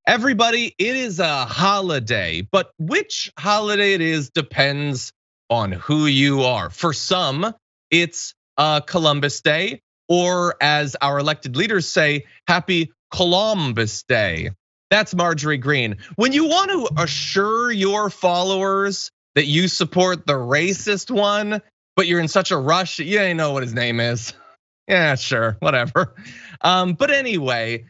Everybody, it is a holiday, but which holiday it is depends on who you are. For some, it's Columbus Day, or as our elected leaders say, Happy Columbus Day. That's Marjorie Green. When you want to assure your followers that you support the racist one, but you're in such a rush, you ain't know what his name is. Yeah, sure, whatever. But anyway,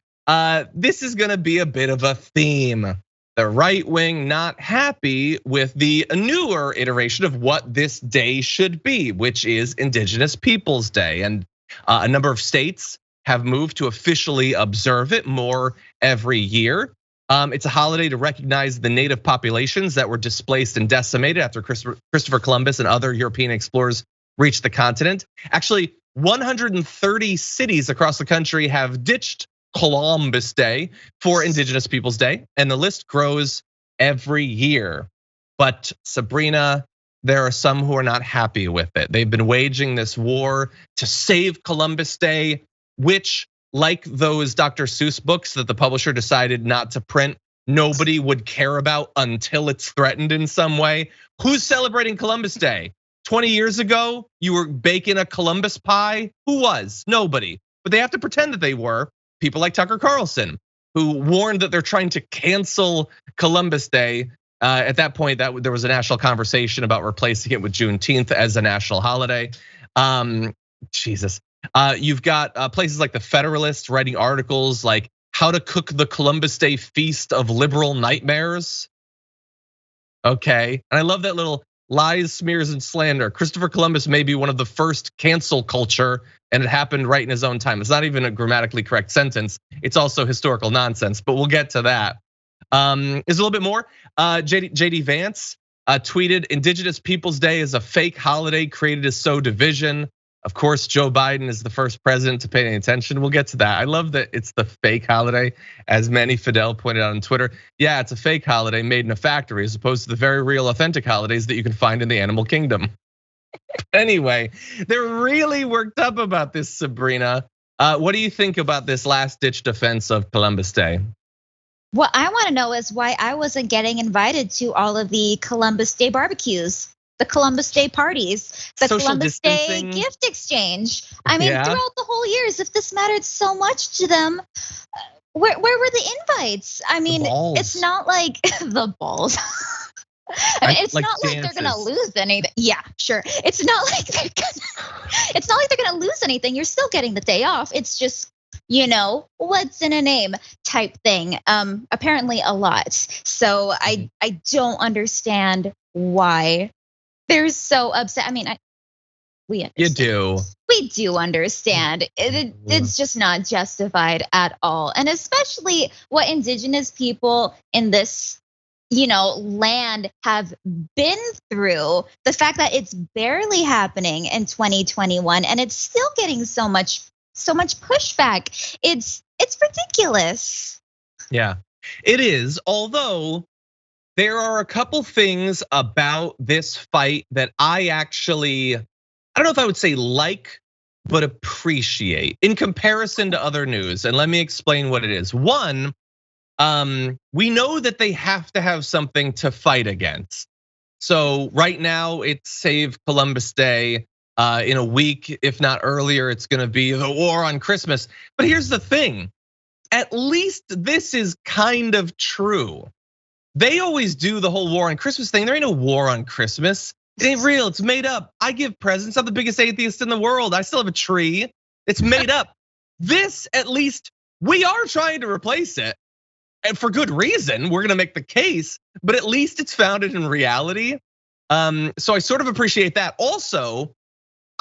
this is gonna be a bit of a theme. The right wing not happy with the newer iteration of what this day should be, which is Indigenous Peoples Day. And a number of states have moved to officially observe it more every year. It's a holiday to recognize the native populations that were displaced and decimated after Christopher Columbus and other European explorers reached the continent. Actually, 130 cities across the country have ditched Columbus Day for Indigenous Peoples Day, and the list grows every year. But Sabrina, there are some who are not happy with it. They've been waging this war to save Columbus Day, which, like those Dr. Seuss books that the publisher decided not to print, nobody would care about until it's threatened in some way. Who's celebrating Columbus Day? 20 years ago, you were baking a Columbus pie? Who was? Nobody. But they have to pretend that they were. People like Tucker Carlson, who warned that they're trying to cancel Columbus Day. At that point, there was a national conversation about replacing it with Juneteenth as a national holiday. Jesus. You've got places like the Federalist writing articles like how to cook the Columbus Day feast of liberal nightmares. Okay, and I love that little lies, smears, and slander. Christopher Columbus may be one of the first cancel culture, and it happened right in his own time. It's not even a grammatically correct sentence. It's also historical nonsense, but we'll get to that. Is a little bit more. JD Vance tweeted, Indigenous Peoples Day is a fake holiday created to sow division. Of course, Joe Biden is the first president to pay any attention. We'll get to that. I love that it's the fake holiday, as Manny Fidel pointed out on Twitter. Yeah, it's a fake holiday made in a factory as opposed to the very real authentic holidays that you can find in the animal kingdom. Anyway, they're really worked up about this, Sabrina. What do you think about this last ditch defense of Columbus Day? What I want to know is why I wasn't getting invited to all of the Columbus Day barbecues, the Columbus Day parties, the Social Columbus distancing. Day gift exchange. I mean, throughout the whole years, if this mattered so much to them, where were the invites? I mean, it's not like the balls. I mean, it's like not like they're gonna lose anything. Yeah, sure. It's not like they're gonna lose anything. You're still getting the day off. It's just, what's in a name type thing. Apparently a lot. So I don't understand why they're so upset. I mean, we understand. You do. We do understand. It's just not justified at all. And especially what Indigenous people in this land have been through. The fact that it's barely happening in 2021 and it's still getting so much pushback. It's ridiculous. Yeah, it is. Although there are a couple things about this fight that I don't know if I would say like, but appreciate in comparison to other news. And let me explain what it is. One, we know that they have to have something to fight against. So right now it's Save Columbus Day. In a week, if not earlier, it's gonna be the war on Christmas. But here's the thing, at least this is kind of true. They always do the whole war on Christmas thing. There ain't no war on Christmas. It ain't real, it's made up. I give presents, I'm the biggest atheist in the world. I still have a tree, it's made up. This, at least, we are trying to replace it. And for good reason, we're gonna make the case, but at least it's founded in reality. So I sort of appreciate that. Also,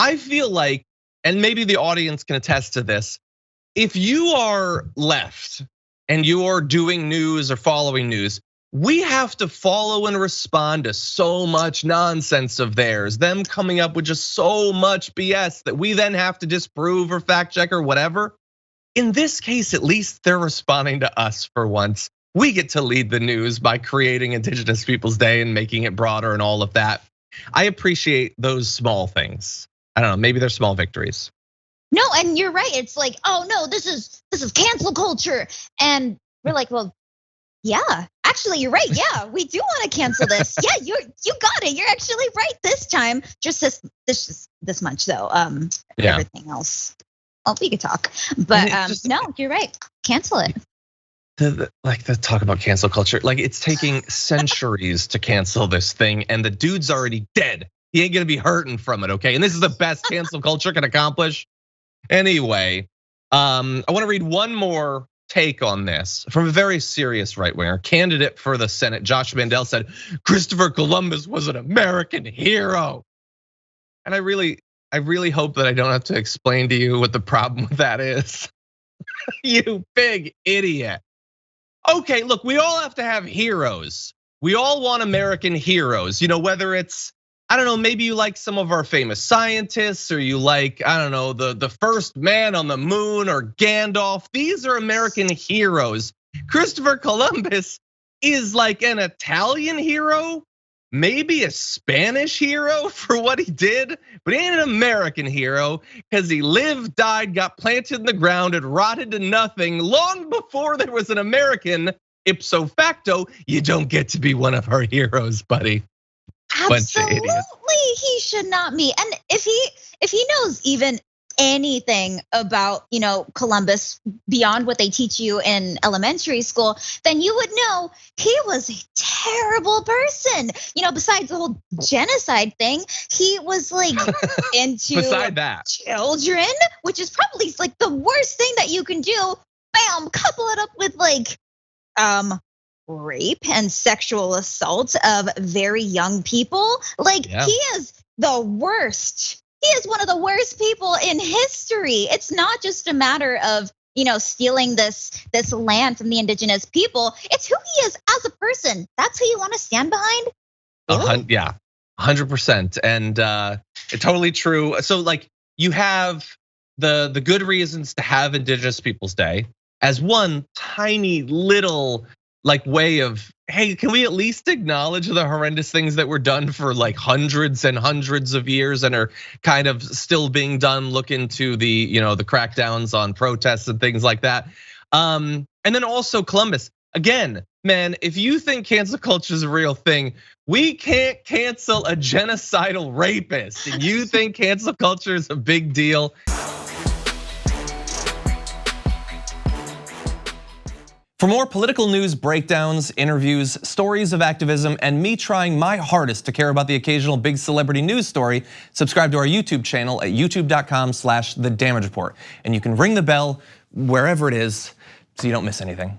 I feel like, and maybe the audience can attest to this, if you are left and you are doing news or following news, we have to follow and respond to so much nonsense of theirs, them coming up with just so much BS that we then have to disprove or fact check or whatever. In this case, at least they're responding to us for once. We get to lead the news by creating Indigenous Peoples Day and making it broader and all of that. I appreciate those small things. I don't know, maybe they're small victories. No, and you're right. It's like, oh no, this is cancel culture. And we're like, well, Yeah, actually, you're right. Yeah, we do want to cancel this. Yeah, you got it. You're actually right this time. Just this much though. Everything else. Oh, we could talk, but no, you're right. Cancel it. The talk about cancel culture, like it's taking centuries to cancel this thing, and the dude's already dead. He ain't gonna be hurting from it, okay? And this is the best cancel culture can accomplish. Anyway, I want to read one more take on this from a very serious right-winger. Candidate for the Senate, Josh Mandel, said Christopher Columbus was an American hero. And I really hope that I don't have to explain to you what the problem with that is. You big idiot. Okay, look, we all have to have heroes. We all want American heroes, whether it's, I don't know, maybe you like some of our famous scientists, or you like, I don't know, the first man on the moon or Gandalf. These are American heroes. Christopher Columbus is like an Italian hero, maybe a Spanish hero for what he did, but he ain't an American hero because he lived, died, got planted in the ground, and rotted to nothing long before there was an American. Ipso facto, you don't get to be one of our heroes, buddy. Absolutely, he should not be. And if he knows even anything about, Columbus beyond what they teach you in elementary school, then you would know he was a terrible person. Besides the whole genocide thing, he was like into beside that, children, which is probably like the worst thing that you can do. Bam, couple it up with like rape and sexual assault of very young people. Like he is the worst. He is one of the worst people in history. It's not just a matter of, stealing this land from the indigenous people. It's who he is as a person. That's who you want to stand behind. Really? Yeah, 100%. And it's totally true. So like you have the good reasons to have Indigenous Peoples Day as one tiny little like way of, hey, can we at least acknowledge the horrendous things that were done for like hundreds and hundreds of years and are kind of still being done? Look into the the crackdowns on protests and things like that. And then also Columbus. Again, man, if you think cancel culture is a real thing, we can't cancel a genocidal rapist. And you think cancel culture is a big deal? For more political news, breakdowns, interviews, stories of activism, and me trying my hardest to care about the occasional big celebrity news story, subscribe to our YouTube channel at youtube.com/The Damage Report. And you can ring the bell wherever it is so you don't miss anything.